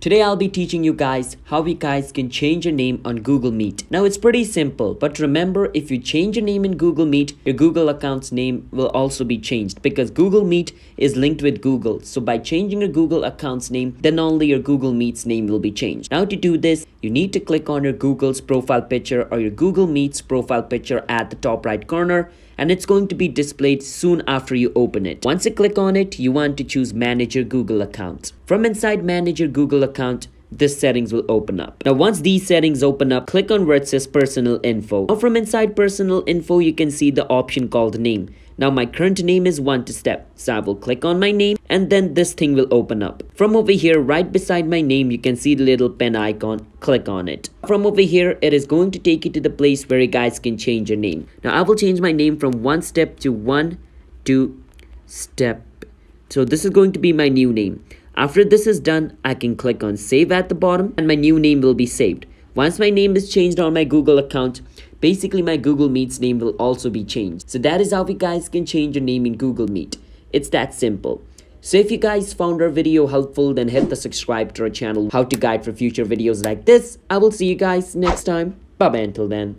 Today I'll be teaching you guys how you guys can change your name on Google Meet. Now it's pretty simple, but remember, if you change your name in Google Meet, your Google account's name will also be changed because Google Meet is linked with Google. So by changing your Google account's name, then only your Google Meet's name will be changed. Now to do this, you need to click on your Google's profile picture or your Google Meet's profile picture at the top right corner, and it's going to be displayed soon after you open it. Once you click on it, you want to choose Manage Your Google Account. From inside Manage Your Google Account, this settings will open up. Now once these settings open up, click on where it says Personal Info. Now from inside Personal Info, you can see the option called Name. Now my current name is Want to Step, so I will click on my name and then this thing will open up. From over here, right beside my name, you can see the little pen icon. Click on it. From over here, it is going to take you to the place where you guys can change your name. Now I will change my name from One Step to One to Step. So this is going to be my new name. After this is done, I can click on Save at the bottom and my new name will be saved. Once my name is changed on my Google account, basically my Google Meet's name will also be changed. So that is how you guys can change your name in Google Meet. It's that simple. So if you guys found our video helpful, then hit the subscribe to our channel, how to guide for future videos like this. I will see you guys next time. Bye bye until then.